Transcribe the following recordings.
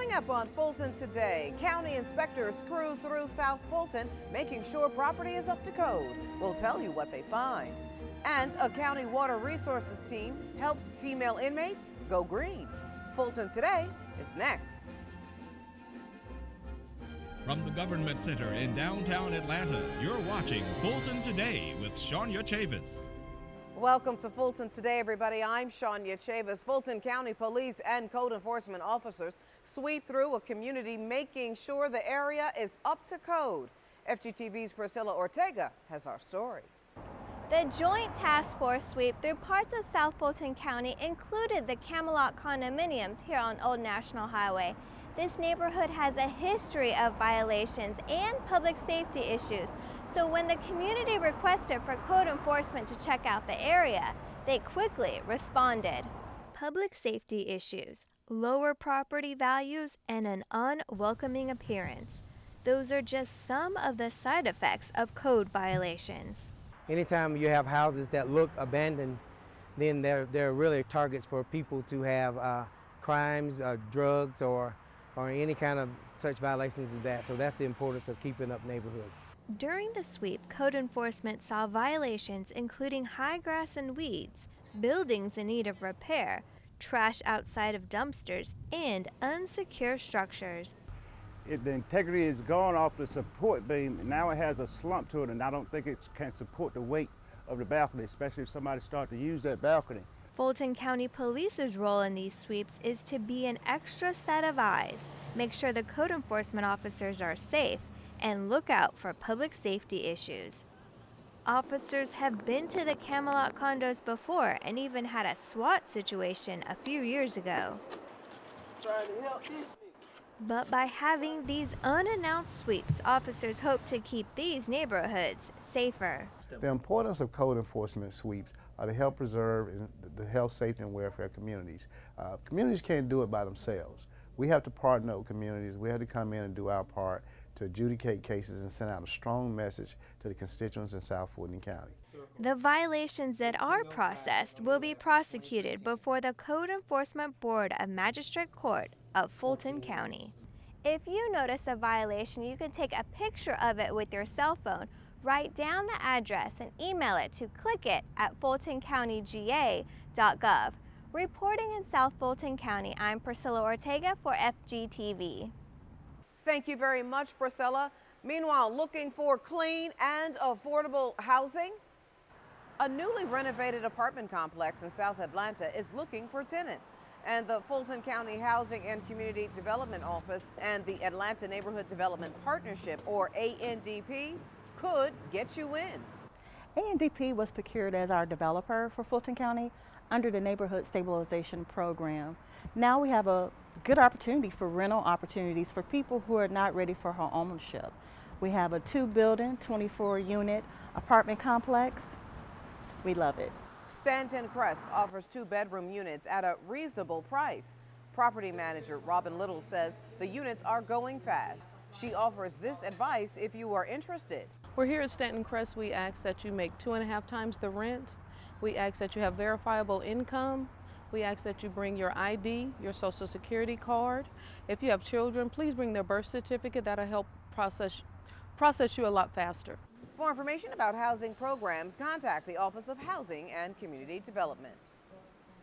Coming up on Fulton Today, county inspectors cruise through South Fulton, making sure property is up to code. We'll tell you what they find. And a county water resources team helps female inmates go green. Fulton Today is next. From the Government Center in downtown Atlanta, you're watching Fulton Today with Shania Chavis. Welcome to Fulton Today, everybody. I'm Shania Chavis. Fulton County Police and code enforcement officers sweep through a community, making sure the area is up to code. FGTV's Priscilla Ortega has our story. The Joint Task Force sweep through parts of South Fulton County included the Camelot condominiums here on Old National Highway. This neighborhood has a history of violations and public safety issues. So when the community requested for code enforcement to check out the area, they quickly responded. Public safety issues, lower property values, and an unwelcoming appearance. Those are just some of the side effects of code violations. Anytime you have houses that look abandoned, then they're really targets for people to have crimes, drugs, or any kind of such violations as that. So that's the importance of keeping up neighborhoods. During the sweep, code enforcement saw violations including high grass and weeds, buildings in need of repair, trash outside of dumpsters, and unsecure structures. The integrity is gone off the support beam, and now it has a slump to it, and I don't think it can support the weight of the balcony, especially if somebody starts to use that balcony. Fulton County Police's role in these sweeps is to be an extra set of eyes, make sure the code enforcement officers are safe, and look out for public safety issues. Officers have been to the Camelot condos before and even had a SWAT situation a few years ago. But by having these unannounced sweeps, officers hope to keep these neighborhoods safer. The importance of code enforcement sweeps are to help preserve the health, safety, and welfare of communities. Communities can't do it by themselves. We have to partner with communities. We have to come in and do our part to adjudicate cases and send out a strong message to the constituents in South Fulton County. The violations that are processed will be prosecuted before the Code Enforcement Board of Magistrate Court of Fulton County. If you notice a violation, you can take a picture of it with your cell phone, write down the address, and email it to clickit@fultoncountyga.gov. Reporting in South Fulton County, I'm Priscilla Ortega for FGTV. Thank you very much, Priscilla. Meanwhile, looking for clean and affordable housing? A newly renovated apartment complex in South Atlanta is looking for tenants. And the Fulton County Housing and Community Development Office and the Atlanta Neighborhood Development Partnership, or ANDP, could get you in. ANDP was procured as our developer for Fulton County under the Neighborhood Stabilization Program. Now we have a good opportunity for rental opportunities for people who are not ready for home ownership. We have a 2-building, 24-unit apartment complex. We love it. Stanton Crest offers 2-bedroom units at a reasonable price. Property manager Robin Little says the units are going fast. She offers this advice if you are interested. We're here at Stanton Crest. We ask that you make 2.5 times the rent. We ask that you have verifiable income. We ask that you bring your ID, your Social Security card. If you have children, please bring their birth certificate. That'll help process you a lot faster. For more information about housing programs, contact the Office of Housing and Community Development.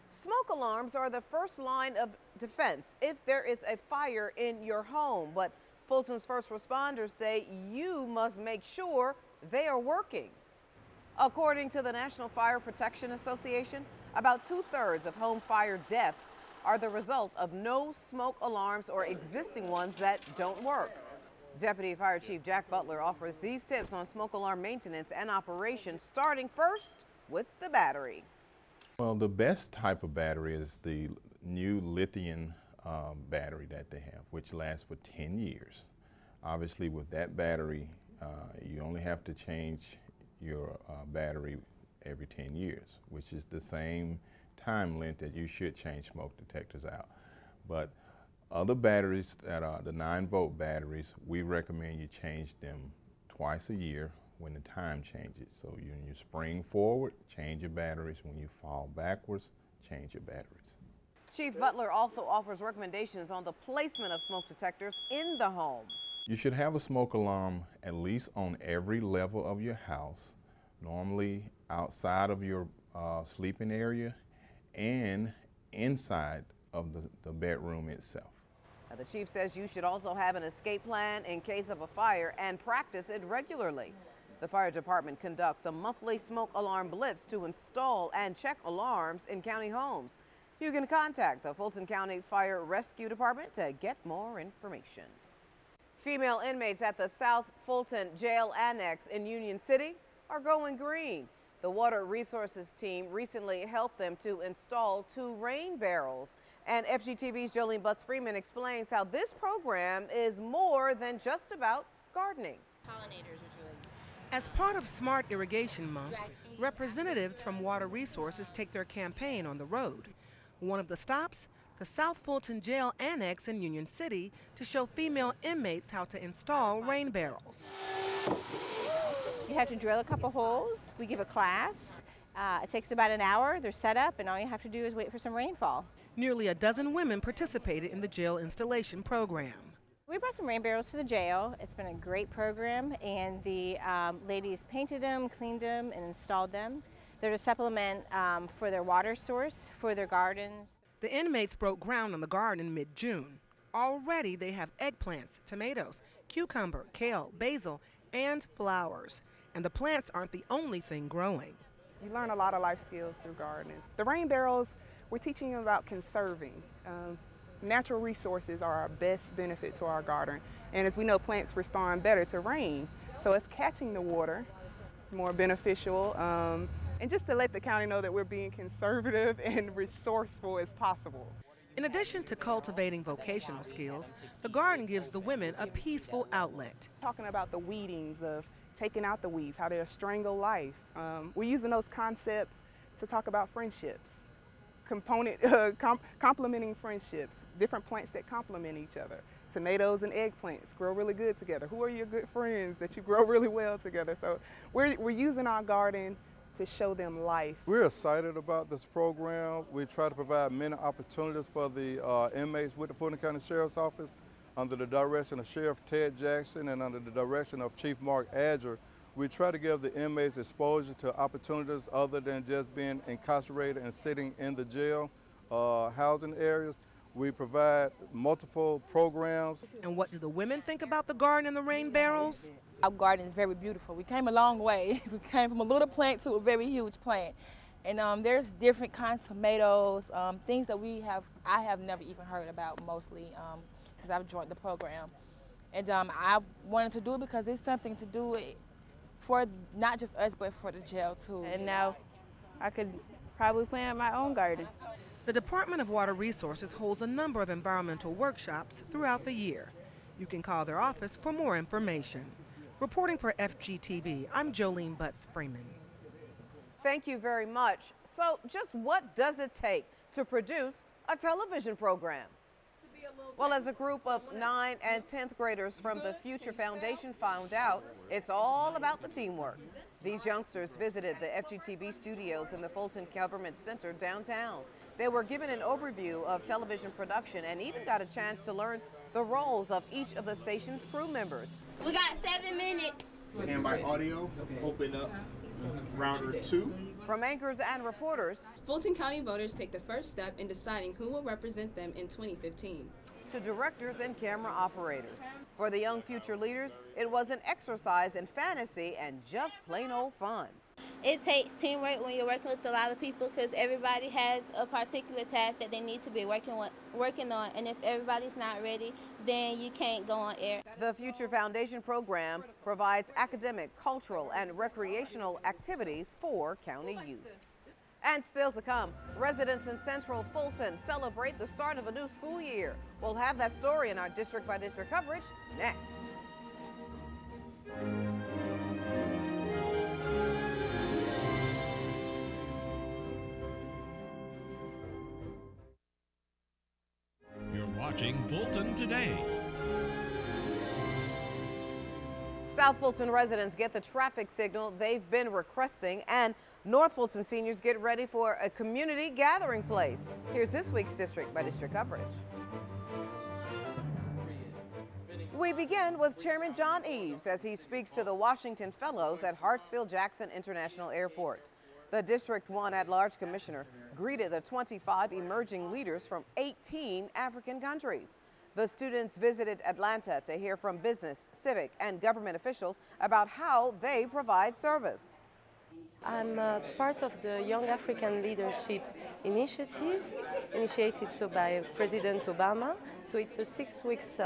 Smoke alarms are the first line of defense if there is a fire in your home. But Fulton's first responders say you must make sure they are working. According to the National Fire Protection Association, about 2/3 of home fire deaths are the result of no smoke alarms or existing ones that don't work. Deputy Fire Chief Jack Butler offers these tips on smoke alarm maintenance and operation, starting first with the battery. Well, the best type of battery is the new lithium battery that they have, which lasts for 10 years. Obviously, with that battery, you only have to change your battery every 10 years, which is the same time length that you should change smoke detectors out. But other batteries that are the 9-volt batteries, we recommend you change them twice a year when the time changes. So when you spring forward, change your batteries. When you fall backwards, change your batteries. Chief Butler also offers recommendations on the placement of smoke detectors in the home. You should have a smoke alarm at least on every level of your house, normally outside of your sleeping area and inside of the bedroom itself. Now, the chief says you should also have an escape plan in case of a fire and practice it regularly. The fire department conducts a monthly smoke alarm blitz to install and check alarms in county homes. You can contact the Fulton County Fire Rescue Department to get more information. Female inmates at the South Fulton Jail Annex in Union City are going green. The Water Resources team recently helped them to install 2 rain barrels. And FGTV's Jolene Butts-Freeman explains how this program is more than just about gardening. As part of Smart Irrigation Month, representatives from Water Resources take their campaign on the road. One of the stops, the South Fulton Jail Annex in Union City, to show female inmates how to install rain barrels. You have to drill a couple holes. We give a class. It takes about an hour. They're set up, and all you have to do is wait for some rainfall. Nearly a dozen women participated in the jail installation program. We brought some rain barrels to the jail. It's been a great program, and the ladies painted them, cleaned them, and installed them. They're to supplement for their water source, for their gardens. The inmates broke ground on the garden in mid-June. Already they have eggplants, tomatoes, cucumber, kale, basil, and flowers. And the plants aren't the only thing growing. You learn a lot of life skills through gardening. The rain barrels, we're teaching you about conserving. Natural resources are our best benefit to our garden. And as we know, plants respond better to rain. So it's catching the water. It's more beneficial. And just to let the county know that we're being conservative and resourceful as possible. In addition to cultivating vocational skills, the garden gives the women a peaceful outlet. Talking about the weedings of taking out the weeds, how they'll strangle life. We're using those concepts to talk about friendships, complementing friendships, different plants that complement each other. Tomatoes and eggplants grow really good together. Who are your good friends that you grow really well together? So we're using our garden to show them life. We're excited about this program. We try to provide many opportunities for the inmates with the Fulton County Sheriff's Office under the direction of Sheriff Ted Jackson and under the direction of Chief Mark Adger. We try to give the inmates exposure to opportunities other than just being incarcerated and sitting in the jail housing areas. We provide multiple programs. And what do the women think about the garden and the rain barrels? Our garden is very beautiful. We came a long way. We came from a little plant to a very huge plant. And there's different kinds of tomatoes, things that I have never even heard about mostly since I've joined the program. And I wanted to do it because it's something to do for not just us, but for the jail too. And now I could probably plant my own garden. The Department of Water Resources holds a number of environmental workshops throughout the year. You can call their office for more information. Reporting for FGTV, I'm Jolene Butts-Freeman. Thank you very much. So just what does it take to produce a television program? Well, as a group of 9th and 10th graders from the Future Foundation found out, it's all about the teamwork. These youngsters visited the FGTV studios in the Fulton Government Center downtown. They were given an overview of television production and even got a chance to learn the roles of each of the station's crew members. We got 7 minutes. Standby audio, open up router 2. From anchors and reporters, Fulton County voters take the first step in deciding who will represent them in 2015. To directors and camera operators. For the young future leaders, it was an exercise in fantasy and just plain old fun. It takes teamwork when you're working with a lot of people because everybody has a particular task that they need to be working on, and if everybody's not ready, then you can't go on air. The Future Foundation program provides academic, cultural, and recreational activities for county youth. And still to come, residents in Central Fulton celebrate the start of a new school year. We'll have that story in our district-by-district coverage next. You're watching Fulton Today. South Fulton residents get the traffic signal they've been requesting, and North Fulton seniors get ready for a community gathering place. Here's this week's District by District coverage. We begin with Chairman John Eves as he speaks to the Washington Fellows at Hartsfield-Jackson International Airport. The District 1 at-large commissioner greeted the 25 emerging leaders from 18 African countries. The students visited Atlanta to hear from business, civic, and government officials about how they provide service. I'm part of the Young African Leadership Initiative, initiated by President Obama. So it's a 6 weeks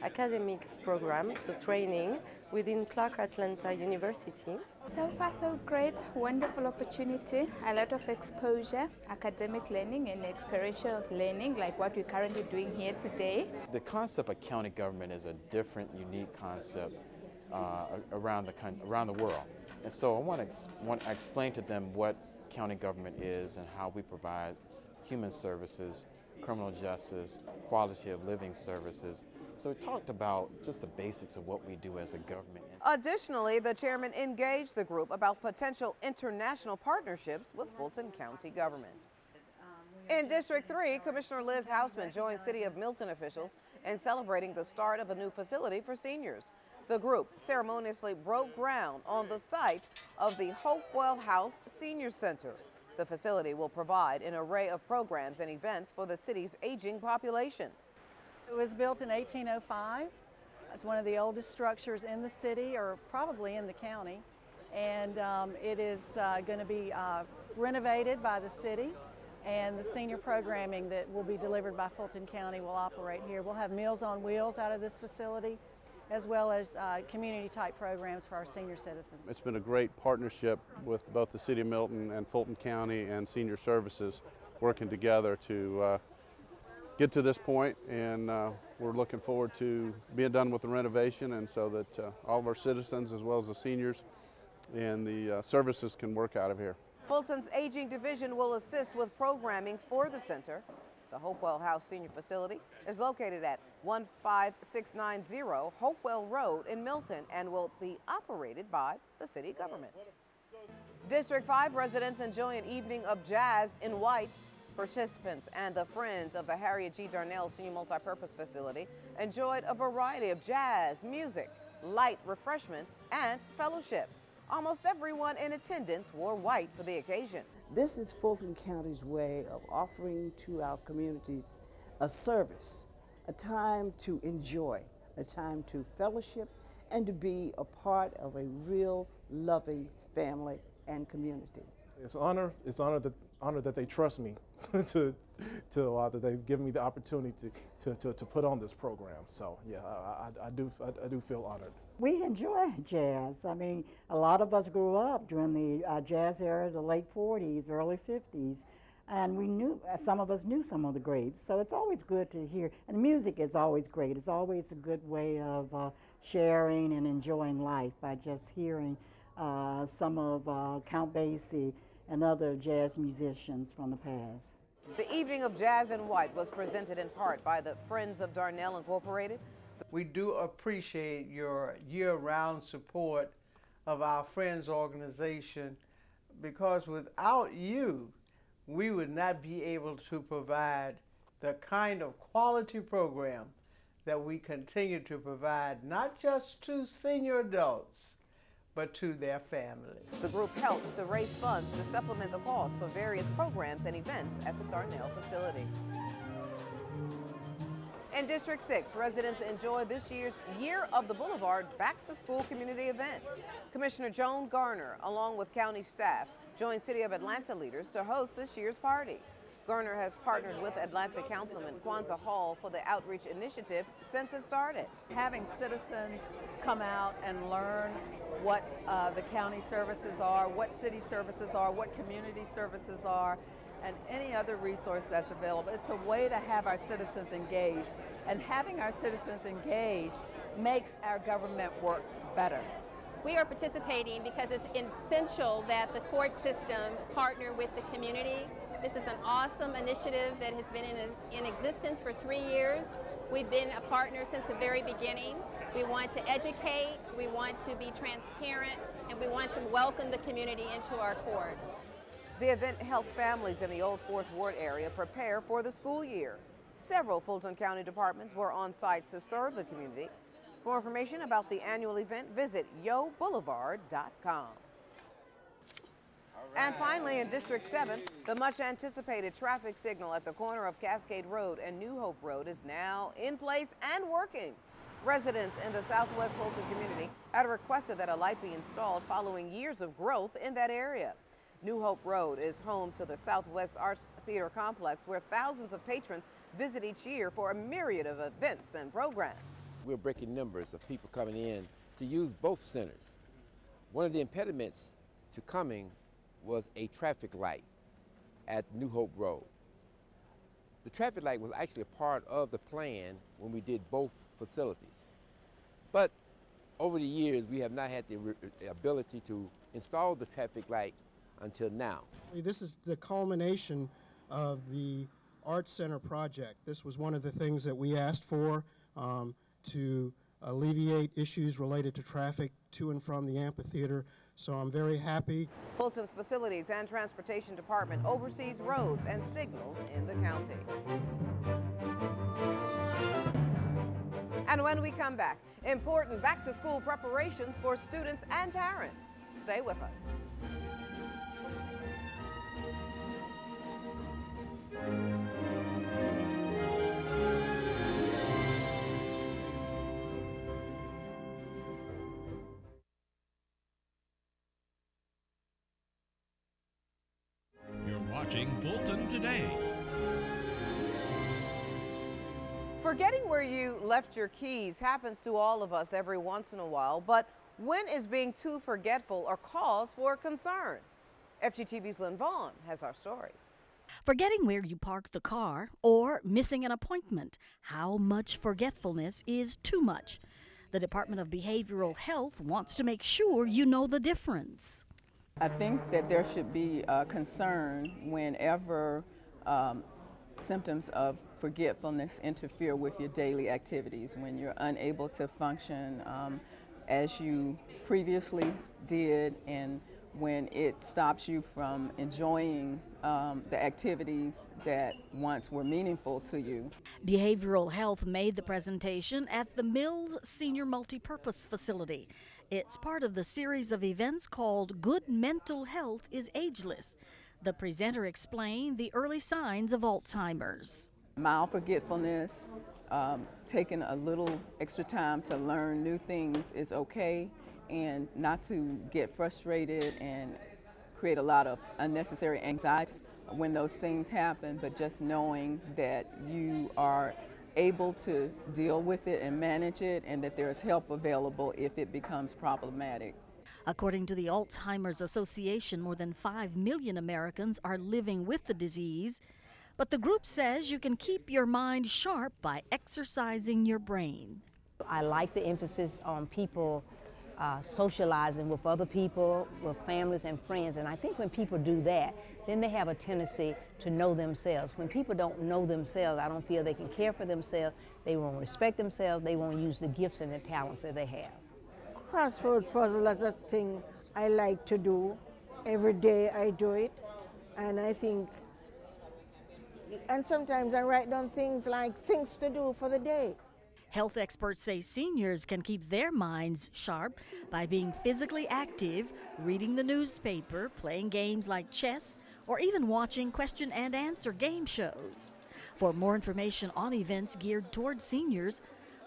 academic program, so training within Clark Atlanta University. So far so great, wonderful opportunity, a lot of exposure, academic learning and experiential learning like what we're currently doing here today. The concept of county government is a different, unique concept around the world. And so I want to explain to them what county government is and how we provide human services, criminal justice, quality of living services. So we talked about just the basics of what we do as a government. Additionally, the chairman engaged the group about potential international partnerships with Fulton County government. In District 3, Commissioner Liz Hausman joined City of Milton officials in celebrating the start of a new facility for seniors. The group ceremoniously broke ground on the site of the Hopewell House Senior Center. The facility will provide an array of programs and events for the city's aging population. It was built in 1805. It's one of the oldest structures in the city, or probably in the county, and it is going to be renovated by the city, and the senior programming that will be delivered by Fulton County will operate here. We'll have Meals on Wheels out of this facility, as well as community-type programs for our senior citizens. It's been a great partnership with both the City of Milton and Fulton County and Senior Services working together to get to this point, and we're looking forward to being done with the renovation, and so that all of our citizens as well as the seniors and the services can work out of here. Fulton's Aging Division will assist with programming for the center. The Hopewell House Senior Facility is located at 15690 Hopewell Road in Milton and will be operated by the city government. District 5 residents enjoy an evening of jazz in white. Participants and the friends of the Harriet G. Darnell Senior Multipurpose Facility enjoyed a variety of jazz, music, light refreshments, and fellowship. Almost everyone in attendance wore white for the occasion. This is Fulton County's way of offering to our communities a service, a time to enjoy, a time to fellowship, and to be a part of a real loving family and community. It's honor that they trust me that they've given me the opportunity to put on this program. So yeah, I do feel honored. We enjoy jazz. I mean, a lot of us grew up during the jazz era, the late 40s, early 50s, and some of us knew some of the greats. So it's always good to hear, and the music is always great. It's always a good way of sharing and enjoying life by just hearing some of Count Basie and other jazz musicians from the past. The evening of Jazz in White was presented in part by the Friends of Darnell Incorporated. We do appreciate your year-round support of our Friends organization, because without you, we would not be able to provide the kind of quality program that we continue to provide, not just to senior adults, but to their family. The group helps to raise funds to supplement the cost for various programs and events at the Darnell facility. In District 6, residents enjoy this year's Year of the Boulevard Back to School community event. Commissioner Joan Garner, along with county staff, joined City of Atlanta leaders to host this year's party. Garner has partnered with Atlanta Councilman Kwanzaa Hall for the outreach initiative since it started. Having citizens come out and learn what the county services are, what city services are, what community services are, and any other resource that's available. It's a way to have our citizens engaged, and having our citizens engaged makes our government work better. We are participating because it's essential that the court system partner with the community. This is an awesome initiative that has been in existence for 3 years. We've been a partner since the very beginning. We want to educate, we want to be transparent, and we want to welcome the community into our courts. The event helps families in the Old Fourth Ward area prepare for the school year. Several Fulton County departments were on site to serve the community. For information about the annual event, visit yoboulevard.com. And finally, in District 7, the much-anticipated traffic signal at the corner of Cascade Road and New Hope Road is now in place and working. Residents in the Southwest Fulton community had requested that a light be installed following years of growth in that area. New Hope Road is home to the Southwest Arts Theater Complex, where thousands of patrons visit each year for a myriad of events and programs. We're breaking numbers of people coming in to use both centers. One of the impediments to coming was a traffic light at New Hope Road. The traffic light was actually a part of the plan when we did both facilities. But over the years, we have not had the ability to install the traffic light until now. This is the culmination of the Arts Center project. This was one of the things that we asked for to alleviate issues related to traffic to and from the amphitheater. So I'm very happy. Fulton's Facilities and Transportation Department oversees roads and signals in the county. And when we come back, important back-to-school preparations for students and parents. Stay with us. You're watching Fulton Today. Forgetting where you left your keys happens to all of us every once in a while, but when is being too forgetful a cause for concern? FGTV's Lynn Vaughn has our story. Forgetting where you parked the car or missing an appointment. How much forgetfulness is too much? The Department of Behavioral Health wants to make sure you know the difference. I think that there should be concern whenever symptoms of forgetfulness interfere with your daily activities, when you're unable to function as you previously did, and when it stops you from enjoying the activities that once were meaningful to you. Behavioral Health made the presentation at the Mills Senior Multipurpose Facility. It's part of the series of events called Good Mental Health is Ageless. The presenter explained the early signs of Alzheimer's. Mild forgetfulness, taking a little extra time to learn new things is okay, and not to get frustrated and create a lot of unnecessary anxiety when those things happen, but just knowing that you are able to deal with it and manage it, and that there is help available if it becomes problematic. According to the Alzheimer's Association, more than 5 million Americans are living with the disease. But the group says you can keep your mind sharp by exercising your brain. I like the emphasis on people socializing with other people, with families and friends. And I think when people do that, then they have a tendency to know themselves. When people don't know themselves, I don't feel they can care for themselves, they won't respect themselves, they won't use the gifts and the talents that they have. Crossword puzzle is a thing I like to do. Every day I do it. And I think, and sometimes I write down things like things to do for the day. Health experts say seniors can keep their minds sharp by being physically active, reading the newspaper, playing games like chess, or even watching question and answer game shows. For more information on events geared towards seniors,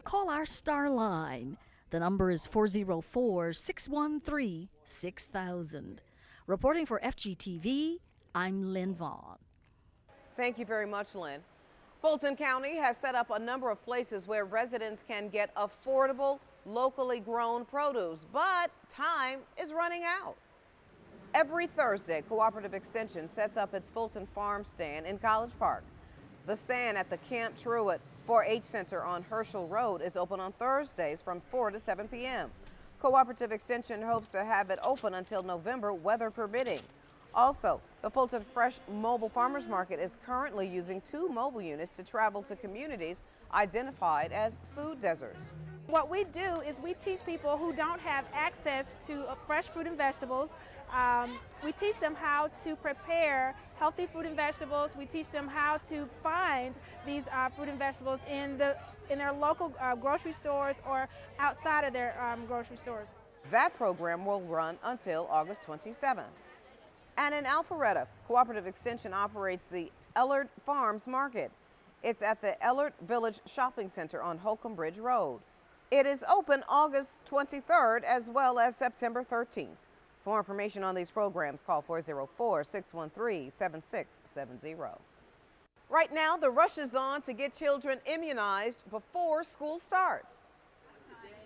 call our Star Line. The number is 404-613-6000. Reporting for FGTV, I'm Lynn Vaughn. Thank you very much, Lynn. Fulton County has set up a number of places where residents can get affordable, locally grown produce, but time is running out. Every Thursday, Cooperative Extension sets up its Fulton Farm stand in College Park. The stand at the Camp Truett 4-H Center on Herschel Road is open on Thursdays from 4 to 7 p.m. Cooperative Extension hopes to have it open until November, weather permitting. Also, the Fulton Fresh Mobile Farmers Market is currently using 2 mobile units to travel to communities identified as food deserts. What we do is we teach people who don't have access to fresh fruit and vegetables. We teach them how to prepare healthy fruit and vegetables. We teach them how to find these fruit and vegetables in their local grocery stores or outside of their grocery stores. That program will run until August 27th. And in Alpharetta, Cooperative Extension operates the Ellard Farms Market. It's at the Ellard Village Shopping Center on Holcomb Bridge Road. It is open August 23rd as well as September 13th. For more information on these programs, call 404-613-7670. Right now, the rush is on to get children immunized before school starts.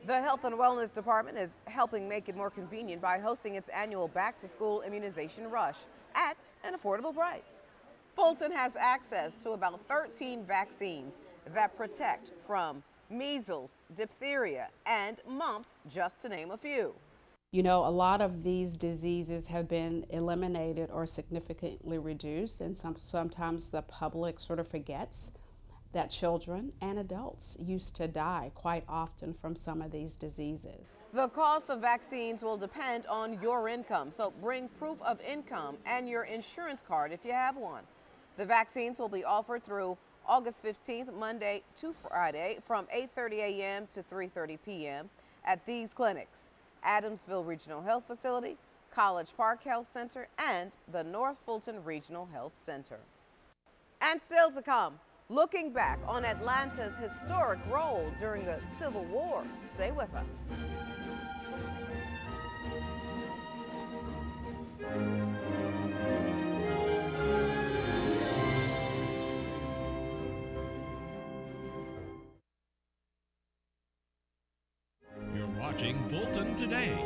The Health and Wellness Department is helping make it more convenient by hosting its annual back-to-school immunization rush at an affordable price. Fulton has access to about 13 vaccines that protect from measles, diphtheria, and mumps, just to name a few. You know, a lot of these diseases have been eliminated or significantly reduced, and sometimes the public sort of forgets that children and adults used to die quite often from some of these diseases. The cost of vaccines will depend on your income, so bring proof of income and your insurance card if you have one. The vaccines will be offered through August 15th, Monday to Friday, from 8:30 a.m. to 3:30 p.m. at these clinics: Adamsville Regional Health Facility, College Park Health Center, and the North Fulton Regional Health Center. And still to come, looking back on Atlanta's historic role during the Civil War. Stay with us. You're watching Fulton Today.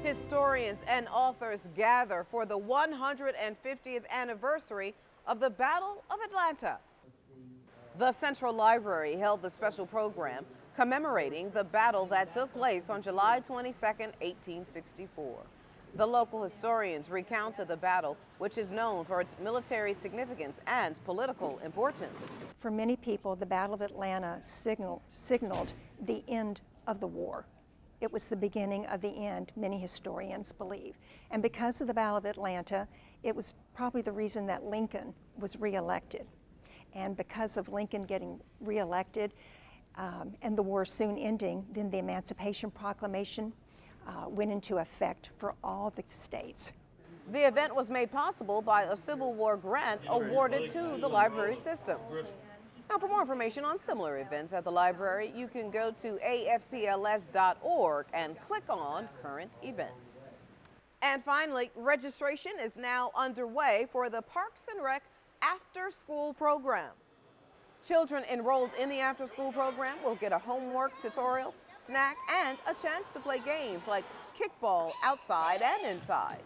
Historians and authors gather for the 150th anniversary of the Battle of Atlanta. The Central Library held the special program commemorating the battle that took place on July 22, 1864. The local historians recounted the battle, which is known for its military significance and political importance. For many people, the Battle of Atlanta signaled the end of the war. It was the beginning of the end, many historians believe. And because of the Battle of Atlanta, it was probably the reason that Lincoln was reelected. And because of Lincoln getting reelected and the war soon ending, then the Emancipation Proclamation went into effect for all the states. The event was made possible by a Civil War grant awarded to the library system. Now, for more information on similar events at the library, you can go to afpls.org and click on Current Events. And finally, registration is now underway for the Parks and Rec after-school program. Children enrolled in the after-school program will get a homework tutorial, snack, and a chance to play games like kickball outside and inside.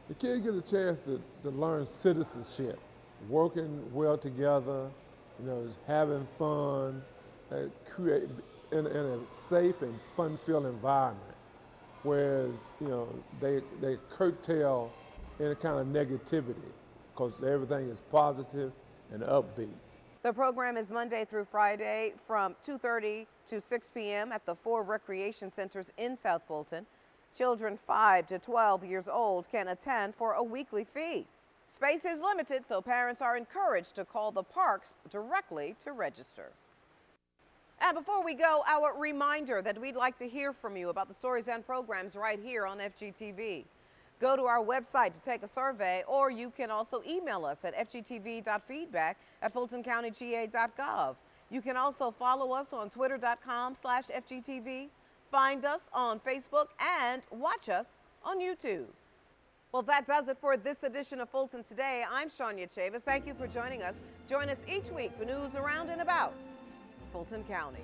The kids get a chance to learn citizenship, working well together, just having fun, create in a safe and fun-filled environment. Whereas, they curtail any kind of negativity because everything is positive and upbeat. The program is Monday through Friday from 2:30 to 6 p.m. at the 4 recreation centers in South Fulton. Children 5 to 12 years old can attend for a weekly fee. Space is limited, so parents are encouraged to call the parks directly to register. And before we go, our reminder that we'd like to hear from you about the stories and programs right here on FGTV. Go to our website to take a survey, or you can also email us at fgtv.feedback@fultoncountyga.gov. You can also follow us on twitter.com/FGTV, find us on Facebook, and watch us on YouTube. Well, that does it for this edition of Fulton Today. I'm Shania Chavis. Thank you for joining us. Join us each week for news around and about Fulton County.